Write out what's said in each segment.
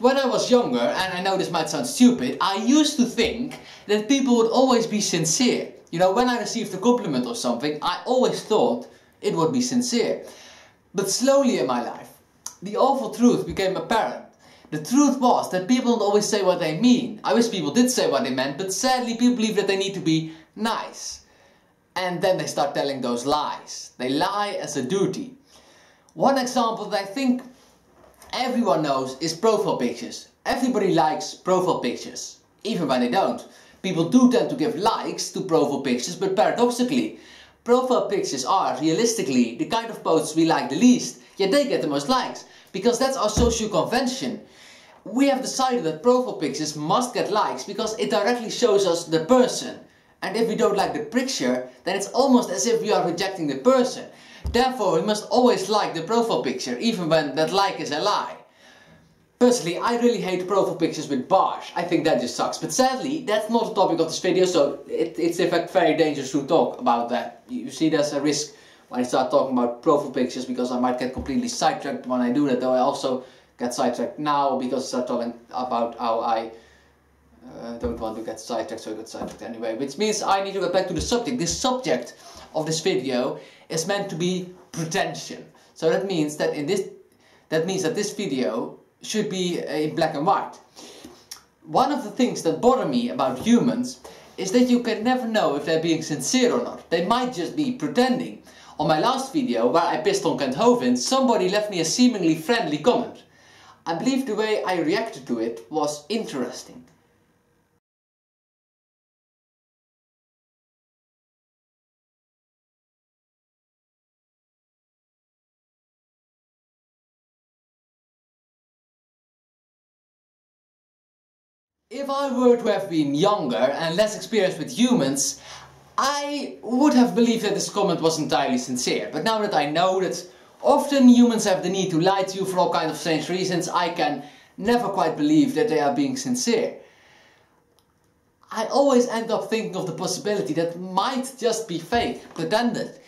When I was younger, and I know this might sound stupid, I used to think that people would always be sincere. You know, when I received a compliment or something, I always thought it would be sincere. But slowly in my life, the awful truth became apparent. The truth was that people don't always say what they mean. I wish people did say what they meant, but sadly people believe that they need to be nice. And then they start telling those lies. They lie as a duty. One example that I think everyone knows is profile pictures. Everybody likes profile pictures, even when they don't. People do tend to give likes to profile pictures, but paradoxically, profile pictures are, realistically, the kind of posts we like the least, yet they get the most likes, because that's our social convention. We have decided that profile pictures must get likes because it directly shows us the person. And if we don't like the picture, then it's almost as if we are rejecting the person. Therefore, we must always like the profile picture, even when that like is a lie. Personally, I really hate profile pictures with bars. I think that just sucks. But sadly, that's not the topic of this video, so it's in fact very dangerous to talk about that. You see, there's a risk when I start talking about profile pictures, because I might get completely sidetracked when I do that, though I also get sidetracked now because I start talking about how I don't want to get sidetracked, so I get sidetracked anyway. Which means I need to get back to the subject. This subject of this video is meant to be pretension. So that means that this video should be in black and white. One of the things that bother me about humans is that you can never know if they're being sincere or not. They might just be pretending. On my last video, where I pissed on Kent Hovind, somebody left me a seemingly friendly comment. I believe the way I reacted to it was interesting. If I were to have been younger and less experienced with humans, I would have believed that this comment was entirely sincere. But now that I know that often humans have the need to lie to you for all kinds of strange reasons, I can never quite believe that they are being sincere. I always end up thinking of the possibility that might just be fake, pretended.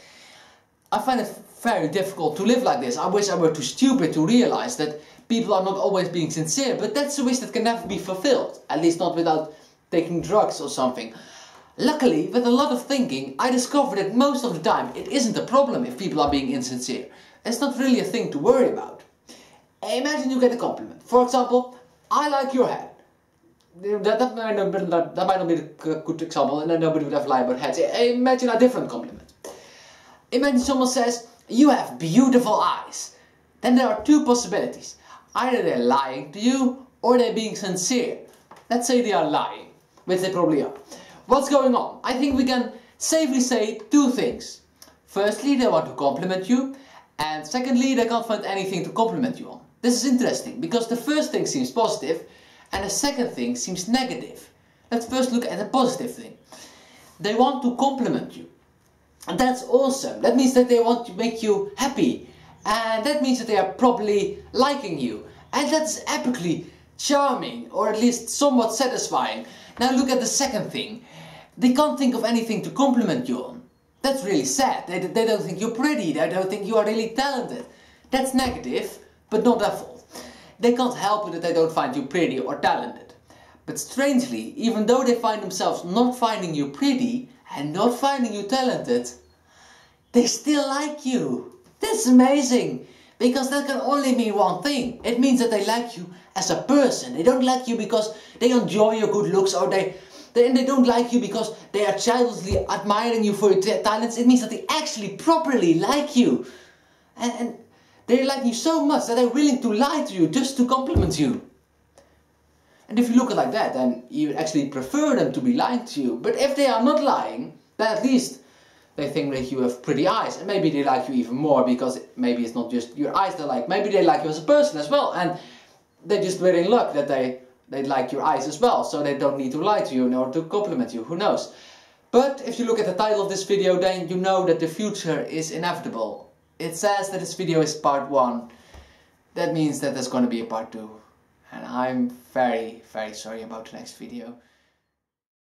I find it very difficult to live like this. I wish I were too stupid to realize that people are not always being sincere, but that's a wish that can never be fulfilled, at least not without taking drugs or something. Luckily, with a lot of thinking, I discovered that most of the time it isn't a problem if people are being insincere. It's not really a thing to worry about. Imagine you get a compliment. For example, I like your head. That might not be a good example, and then nobody would have lied about heads. Imagine a different compliment. Imagine someone says, you have beautiful eyes. Then there are two possibilities. Either they're lying to you, or they're being sincere. Let's say they are lying, which they probably are. What's going on? I think we can safely say two things. Firstly, they want to compliment you, and secondly, they can't find anything to compliment you on. This is interesting, because the first thing seems positive, and the second thing seems negative. Let's first look at the positive thing. They want to compliment you. And that's awesome. That means that they want to make you happy. And that means that they are probably liking you. And that's epically charming, or at least somewhat satisfying. Now look at the second thing. They can't think of anything to compliment you on. That's really sad. They don't think you're pretty. They don't think you are really talented. That's negative, but not their fault. They can't help it that they don't find you pretty or talented. But strangely, even though they find themselves not finding you pretty and not finding you talented, they still like you. That's amazing, because that can only mean one thing. It means that they like you as a person. They don't like you because they enjoy your good looks, or they don't like you because they are childishly admiring you for your talents. It means that they actually properly like you. And they like you so much that they're willing to lie to you just to compliment you. And if you look at it like that, then you actually prefer them to be lying to you. But if they are not lying, then at least they think that you have pretty eyes, and maybe they like you even more, because maybe it's not just your eyes they like, maybe they like you as a person as well, and they're just very in luck that they like your eyes as well, so they don't need to lie to you in order to compliment you, who knows. But if you look at the title of this video, then you know that the future is inevitable. It says that this video is part 1, that means that there's going to be a part 2, and I'm very, very sorry about the next video.